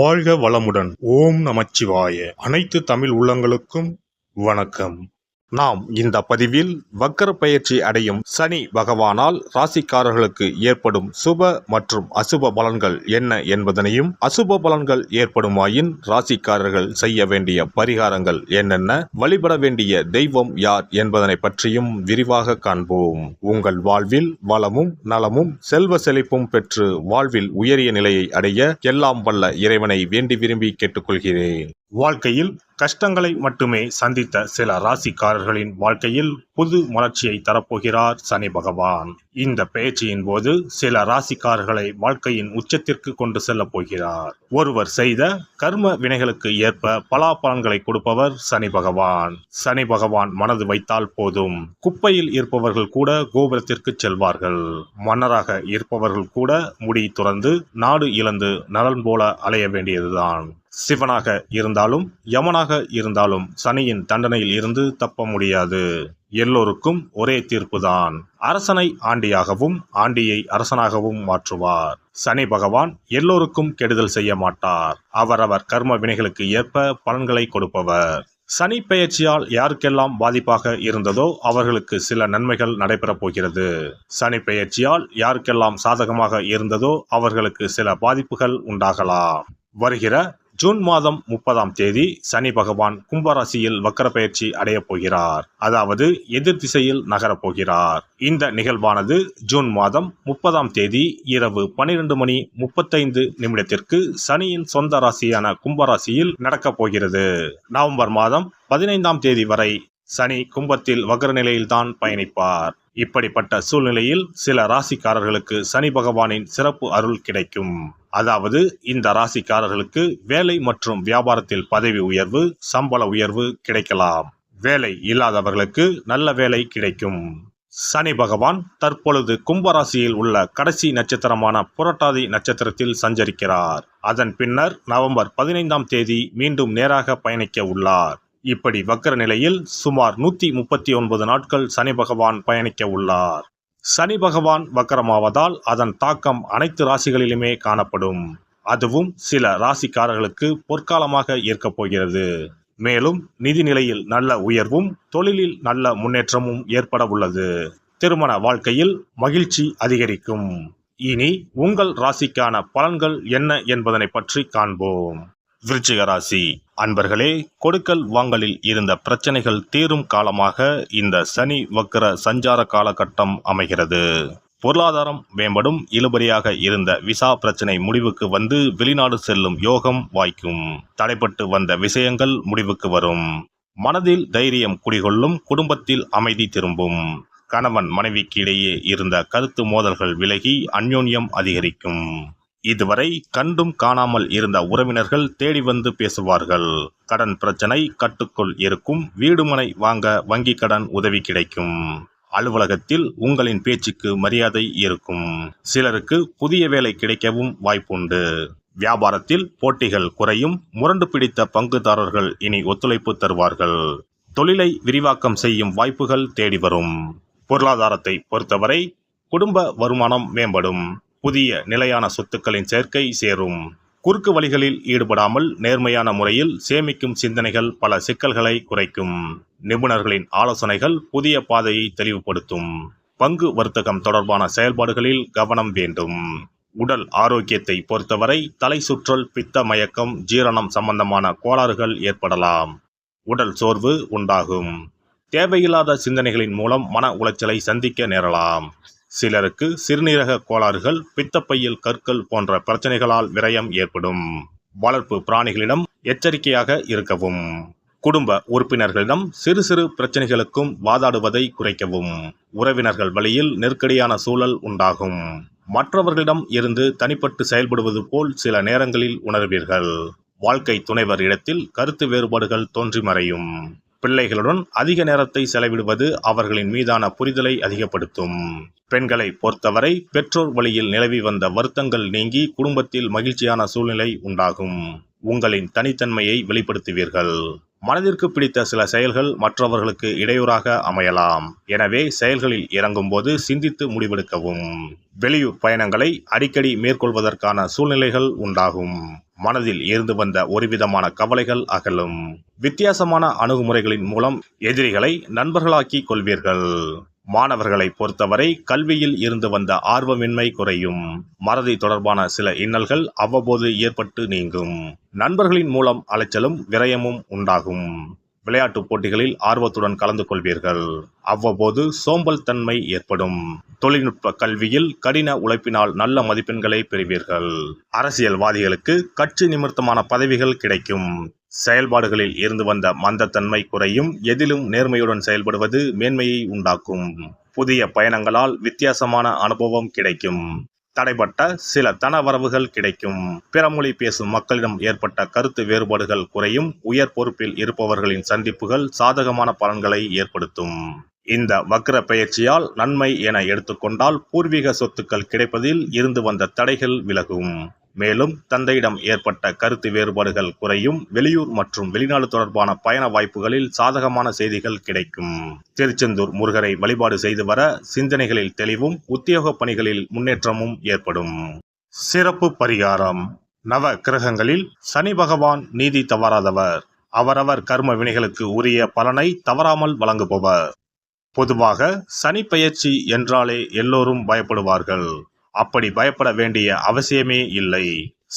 வாழ்க வளமுடன். ஓம் நமச்சிவாய. அனைத்து தமிழ் உள்ளங்களுக்கும் வணக்கம். நாம் இந்த பதிவில் வக்கர பயிற்சி அடையும் சனி பகவானால் ராசிக்காரர்களுக்கு ஏற்படும் சுப மற்றும் அசுப பலன்கள் என்ன என்பதனையும், அசுப பலன்கள் ஏற்படுமாயின் ராசிக்காரர்கள் செய்ய வேண்டிய பரிகாரங்கள் என்னென்ன, வழிபட வேண்டிய தெய்வம் யார் என்பதனை பற்றியும் விரிவாக காண்போம். உங்கள் வாழ்வில் வளமும் நலமும் செல்வ செழிப்பும் பெற்று வாழ்வில் உயரிய நிலையை அடைய எல்லாம் வல்ல இறைவனை வேண்டி விரும்பி கேட்டுக்கொள்கிறேன். வாழ்க்கையில் கஷ்டங்களை மட்டுமே சந்தித்த சில ராசிக்காரர்களின் வாழ்க்கையில் புது மலர்ச்சியை தரப்போகிறார் சனி பகவான். இந்த பயிற்சியின் போது சில ராசிக்காரர்களை வாழ்க்கையின் உச்சத்திற்கு கொண்டு செல்ல போகிறார். ஒருவர் செய்த கர்ம வினைகளுக்கு ஏற்ப பலாபலன்களை கொடுப்பவர் சனி பகவான். சனி பகவான் மனது வைத்தால் போதும், குப்பையில் இருப்பவர்கள் கூட கோபுரத்திற்கு செல்வார்கள். மன்னராக இருப்பவர்கள் கூட முடி துறந்து நாடு இழந்து நலன் போல அலைய வேண்டியதுதான். சிவனாக இருந்தாலும் யமனாக இருந்தாலும் சனியின் தண்டனையில் இருந்து தப்ப முடியாது. எல்லோருக்கும் ஒரே தீர்ப்புதான். அரசனை ஆண்டியாகவும் ஆண்டியை அரசனாகவும் மாற்றுவார். சனி பகவான் எல்லோருக்கும் கெடுதல் செய்ய மாட்டார். அவரவர் கர்ம வினைகளுக்கு ஏற்ப பலன்களை கொடுப்பவர். சனி பெயர்ச்சியால் யாருக்கெல்லாம் பாதிப்பாக இருந்ததோ அவர்களுக்கு சில நன்மைகள் நடைபெறப் போகிறது. சனி பெயர்ச்சியால் யாருக்கெல்லாம் சாதகமாக இருந்ததோ அவர்களுக்கு சில பாதிப்புகள் உண்டாகலாம். வருகிற ஜூன் மாதம் 30ஆம் தேதி சனி பகவான் கும்பராசியில் வக்கர பயிற்சி அடையப் போகிறார். அதாவது எதிர் திசையில் நகரப் போகிறார். இந்த நிகழ்வானது ஜூன் மாதம் 30ஆம் தேதி இரவு 12:35 சனியின் சொந்த ராசியான கும்பராசியில் நடக்கப் போகிறது. நவம்பர் மாதம் 15ஆம் தேதி வரை சனி கும்பத்தில் வக்ர நிலையில்தான் பயணிப்பார். இப்படிப்பட்ட சூழ்நிலையில் சில ராசிக்காரர்களுக்கு சனி பகவானின் சிறப்பு அருள் கிடைக்கும். அதாவது இந்த ராசிக்காரர்களுக்கு வேலை மற்றும் வியாபாரத்தில் பதவி உயர்வு, சம்பள உயர்வு கிடைக்கலாம். வேலை இல்லாதவர்களுக்கு நல்ல வேலை கிடைக்கும். சனி பகவான் தற்பொழுது கும்பராசியில் உள்ள கடைசி நட்சத்திரமான புரட்டாதி நட்சத்திரத்தில் சஞ்சரிக்கிறார். அதன் பின்னர் நவம்பர் 15ஆம் தேதி மீண்டும் நேராக பயணிக்க உள்ளார். இப்படி வக்கர நிலையில் சுமார் 139 நாட்கள் சனி பகவான் பயணிக்க உள்ளார். சனி பகவான் வக்கரமாவதால் அதன் தாக்கம் அனைத்து ராசிகளிலுமே காணப்படும். அதுவும் சில ராசிக்காரர்களுக்கு பொற்காலமாக இருக்கப் போகிறது. மேலும் நிதி நிலையில் நல்ல உயர்வும் தொழிலில் நல்ல முன்னேற்றமும் ஏற்பட உள்ளது. திருமண வாழ்க்கையில் மகிழ்ச்சி அதிகரிக்கும். இனி உங்கள் ராசிக்கான பலன்கள் என்ன என்பதனை பற்றி காண்போம். விருச்சிக ராசி அன்பர்களே, கொடுக்கல் வாங்கலில் இருந்த பிரச்சனைகள் தீரும் காலமாக இந்த சனி வக்கர சஞ்சார காலகட்டம் அமைகிறது. பொருளாதாரம் மேம்படும். இழுபறியாக இருந்த விசா பிரச்சனை முடிவுக்கு வந்து வெளிநாடு செல்லும் யோகம் வாய்க்கும். தடைப்பட்டு வந்த விஷயங்கள் முடிவுக்கு வரும். மனதில் தைரியம் குடிகொள்ளும். குடும்பத்தில் அமைதி திரும்பும். கணவன் மனைவிக்கு இடையே இருந்த கருத்து மோதல்கள் விலகி அந்யோன்யம் அதிகரிக்கும். இதுவரை கண்டும் காணாமல் இருந்த உறவினர்கள் தேடி வந்து பேசுவார்கள். கடன் பிரச்சனை கட்டுக்குள் இருக்கும். வீடுமனை வாங்க வங்கி கடன் உதவி கிடைக்கும். அலுவலகத்தில் உங்களின் பேச்சுக்கு மரியாதை இருக்கும். சிலருக்கு புதிய வேலை கிடைக்கவும் வாய்ப்புண்டு. வியாபாரத்தில் போட்டிகள் குறையும். முரண்டு பிடித்த பங்குதாரர்கள் இனி ஒத்துழைப்பு தருவார்கள். தொழிலை விரிவாக்கம் செய்யும் வாய்ப்புகள் தேடி வரும். பொருளாதாரத்தை பொறுத்தவரை குடும்ப வருமானம் மேம்படும். புதிய நிலையான சொத்துக்களின் சேர்க்கை சேரும். குறுக்கு வழிகளில் ஈடுபடாமல் நேர்மையான முறையில் சேமிக்கும் சிந்தனைகள் பல சிக்கல்களை குறைக்கும். நிபுணர்களின் ஆலோசனைகள் புதிய பாதையை தெளிவுபடுத்தும். பங்கு வர்த்தகம் தொடர்பான செயல்பாடுகளில் கவனம் வேண்டும். உடல் ஆரோக்கியத்தை பொறுத்தவரை தலை சுற்றல், பித்த மயக்கம், ஜீரணம் சம்பந்தமான கோளாறுகள் ஏற்படலாம். உடல் சோர்வு உண்டாகும். தேவையில்லாத சிந்தனைகளின் மூலம் மன உளைச்சலை சந்திக்க நேரலாம். சிலருக்கு சிறுநீரக கோளாறுகள், பித்தப்பையில் கற்கள் போன்ற பிரச்சனைகளால் விரயம் ஏற்படும். வளர்ப்பு பிராணிகளிடம் எச்சரிக்கையாக இருக்கவும். குடும்ப உறுப்பினர்களிடம் சிறு சிறு பிரச்சனைகளுக்கும் வாதாடுவதை குறைக்கவும். உறவினர்கள் வழியில் நெருக்கடியான சூழல் உண்டாகும். மற்றவர்களிடம் இருந்து தனிப்பட்டு செயல்படுவது போல் சில நேரங்களில் உணர்வீர்கள். வாழ்க்கை துணைவர் இடத்தில் கருத்து வேறுபாடுகள் தோன்றி மறையும். பிள்ளைகளுடன் அதிக நேரத்தை செலவிடுவது அவர்களின் மீதான புரிதலை அதிகப்படுத்தும். பெண்களை பொறுத்தவரை பெற்றோர் வழியில் நிலவி வந்த வருத்தங்கள் நீங்கி குடும்பத்தில் மகிழ்ச்சியான சூழ்நிலை உண்டாகும். உங்களின் தனித்தன்மையை வெளிப்படுத்துவீர்கள். மனதிற்கு பிடித்த சில செயல்கள் மற்றவர்களுக்கு இடையூறாக அமையலாம். எனவே செயல்களில் இறங்கும்போது சிந்தித்து முடிவெடுக்கவும். வெளியூர் பயணங்களை அடிக்கடி மேற்கொள்வதற்கான சூழ்நிலைகள் உண்டாகும். மனதில் இருந்து வந்த ஒருவிதமான கவலைகள் அகலும். வித்தியாசமான அணுகுமுறைகளின் மூலம் எதிரிகளை நண்பர்களாக்கிக் கொள்வீர்கள். மாணவர்களை பொறுத்தவரை கல்வியில் இருந்து வந்த ஆர்வமின்மை குறையும். மறதி தொடர்பான சில இன்னல்கள் அவ்வப்போது ஏற்பட்டு நீங்கும். நண்பர்களின் மூலம் அலைச்சலும் விரயமும் உண்டாகும். விளையாட்டுப் போட்டிகளில் ஆர்வத்துடன் கலந்து கொள்வீர்கள். அவ்வப்போது சோம்பல் தன்மை ஏற்படும். தொழில்நுட்ப கல்வியில் கடின உழைப்பினால் நல்ல மதிப்பெண்களை பெறுவீர்கள். அரசியல்வாதிகளுக்கு கட்சி நிமித்தமான பதவிகள் கிடைக்கும். செயல்பாடுகளில் இருந்து வந்த மந்தத்தன்மை குறையும். எதிலும் நேர்மையுடன் செயல்படுவது மேன்மையை உண்டாக்கும். புதிய பயணங்களால் வித்தியாசமான அனுபவம் கிடைக்கும். தடைப்பட்ட சில தனவரவுகள் கிடைக்கும். பிற மொழி பேசும் மக்களிடம் ஏற்பட்ட கருத்து வேறுபாடுகள் குறையும். உயர் பொறுப்பில் இருப்பவர்களின் சந்திப்புகள் சாதகமான பலன்களை ஏற்படுத்தும். இந்த வக்ர பெயர்ச்சியால் நன்மை என எடுத்துக்கொண்டால் பூர்வீக சொத்துக்கள் கிடைப்பதில் இருந்து வந்த தடைகள் விலகும். மேலும் தந்தையிடம் ஏற்பட்ட கருத்து வேறுபாடுகள் குறையும். வெளியூர் மற்றும் வெளிநாடு தொடர்பான பயண வாய்ப்புகளில் சாதகமான செய்திகள் கிடைக்கும். திருச்செந்தூர் முருகரை வழிபாடு செய்து வர சிந்தனைகளில் தெளிவும் உத்தியோக பணிகளில் முன்னேற்றமும் ஏற்படும். சிறப்பு பரிகாரம். நவ கிரகங்களில் சனி பகவான் நீதி தவறாதவர். அவரவர் கர்ம வினைகளுக்கு உரிய பலனை தவறாமல் வழங்குபவர். பொதுவாக சனி பெயர்ச்சி என்றாலே எல்லோரும் பயப்படுவார்கள். அப்படி பயப்பட வேண்டிய அவசியமே இல்லை.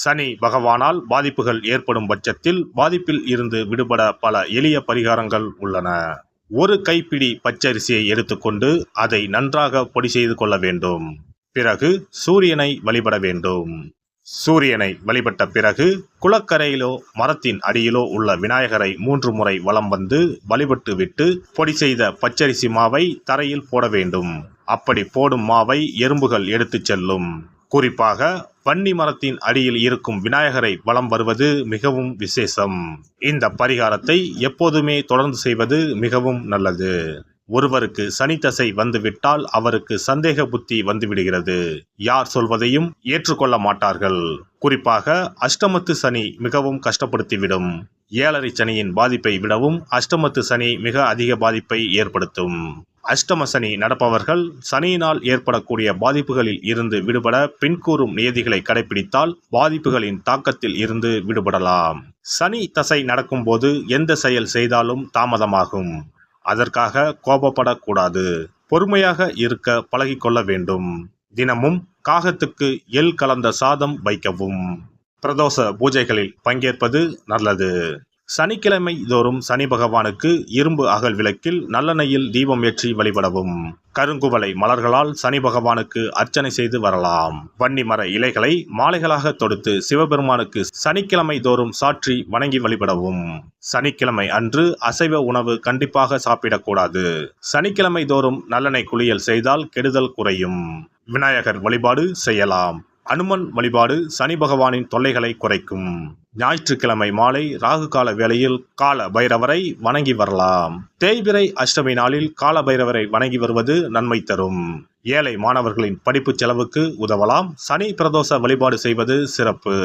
சனி பகவானால் பாதிப்புகள் ஏற்படும் பட்சத்தில் பாதிப்பில் இருந்து விடுபட பல எளிய பரிகாரங்கள் உள்ளன. ஒரு கைப்பிடி பச்சரிசியை எடுத்துக்கொண்டு அதை நன்றாக பொடி செய்து கொள்ள வேண்டும். பிறகு சூரியனை வழிபட வேண்டும். சூரியனை வழிபட்ட பிறகு குளக்கரையிலோ மரத்தின் அடியிலோ உள்ள விநாயகரை 3 முறை வலம் வந்து வழிபட்டு விட்டு பொடி செய்த பச்சரிசி மாவை தரையில் போட வேண்டும். அப்படி போடும் மாவை எறும்புகள் எடுத்துச் செல்லும். குறிப்பாக வன்னி மரத்தின் அடியில் இருக்கும் விநாயகரை வலம் வருவது மிகவும் விசேஷம். இந்த பரிகாரத்தை எப்போதுமே தொடர்ந்து செய்வது மிகவும் நல்லது. ஒருவருக்கு சனி தசை வந்துவிட்டால் அவருக்கு சந்தேக புத்தி வந்துவிடுகிறது. யார் சொல்வதையும் ஏற்றுக்கொள்ள மாட்டார்கள். குறிப்பாக அஷ்டமத்து சனி மிகவும் கஷ்டப்படுத்திவிடும். 7.5 சனியின் பாதிப்பை விடவும் அஷ்டமத்து சனி மிக அதிக பாதிப்பை ஏற்படுத்தும். அஷ்டம சனி நடப்பவர்கள் சனியினால் ஏற்படக்கூடிய பாதிப்புகளில் இருந்து விடுபட பின்கூறும் நியதிகளை கடைபிடித்தால் பாதிப்புகளின் தாக்கத்தில் இருந்து விடுபடலாம். சனி தசை நடக்கும்போது எந்த செயல் செய்தாலும் தாமதமாகும். அதற்காக கோபப்படக்கூடாது. பொறுமையாக இருக்க பழகிக்கொள்ள வேண்டும். தினமும் காகத்துக்கு எள் கலந்த சாதம் வைக்கவும். பிரதோஷ பூஜைகளில் பங்கேற்பது நல்லது. சனிக்கிழமை தோறும் சனி பகவானுக்கு இரும்பு அகல் விளக்கில் நல்லெண்ணெயில் தீபம் ஏற்றி வழிபடவும். கருங்குவளை மலர்களால் சனி பகவானுக்கு அர்ச்சனை செய்து வரலாம். வன்னி மர இலைகளை மாலைகளாக தொடுத்து சிவபெருமானுக்கு சனிக்கிழமை தோறும் சாற்றி வணங்கி வழிபடவும். சனிக்கிழமை அன்று அசைவ உணவு கண்டிப்பாக சாப்பிடக்கூடாது. சனிக்கிழமை தோறும் நல்லெண்ணெய் குளியல் செய்தால் கெடுதல் குறையும். விநாயகர் வழிபாடு செய்யலாம். அனுமன் வழிபாடு சனி பகவானின் தொல்லைகளை குறைக்கும். ஞாயிற்றுக்கிழமை மாலை ராகு கால வேளையில் கால பைரவரை வணங்கி வரலாம். தேய்பிறை அஷ்டமி நாளில் கால பைரவரை வணங்கி வருவது நன்மை தரும். ஏழை மாணவர்களின் படிப்பு செலவுக்கு உதவலாம். சனி பிரதோஷ வழிபாடு செய்வது சிறப்பு.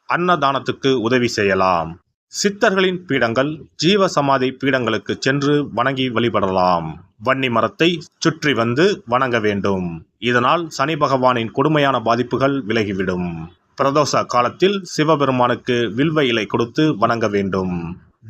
அன்னதானத்துக்கு உதவி செய்யலாம். சித்தர்களின் பீடங்கள் ஜீவ சமாதி பீடங்களுக்கு சென்று வணங்கி வழிபடலாம். வன்னி மரத்தை சுற்றி வந்து வணங்க வேண்டும். இதனால் சனி பகவானின் கொடுமையான பாதிப்புகள் விலகிவிடும். பிரதோஷ காலத்தில் சிவபெருமானுக்கு வில்வ இலை கொடுத்து வணங்க வேண்டும்.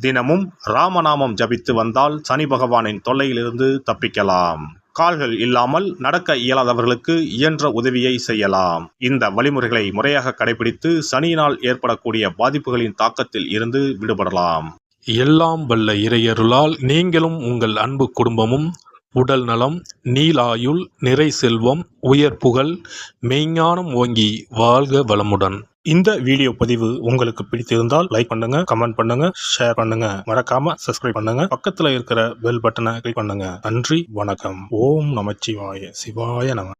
தினமும் ராமநாமம் ஜபித்து வந்தால் சனி பகவானின் தொல்லையிலிருந்து தப்பிக்கலாம். கால்கள் இல்லாமல் நடக்க இயலாதவர்களுக்கு இயன்ற உதவியை செய்யலாம். இந்த வழிமுறைகளை முறையாக கடைபிடித்து சனியினால் ஏற்படக்கூடிய பாதிப்புகளின் தாக்கத்தில் இருந்து விடுபடலாம். எல்லாம் வல்ல இறையருளால் நீங்களும் உங்கள் அன்பு குடும்பமும் உடல் நலம், நீலாயுள், நிறை செல்வம், உயர் புகழ், மெய்ஞானம் ஓங்கி வாழ்க வளமுடன். இந்த வீடியோ பதிவு உங்களுக்கு பிடித்திருந்தால் லைக் பண்ணுங்க, கமெண்ட் பண்ணுங்க, ஷேர் பண்ணுங்க. மறக்காம சப்ஸ்கிரைப் பண்ணுங்க. பக்கத்துல இருக்கிற பெல் பட்டனை கிளிக் பண்ணுங்க. நன்றி, வணக்கம். ஓம் நமச்சிவாய. சிவாய நம.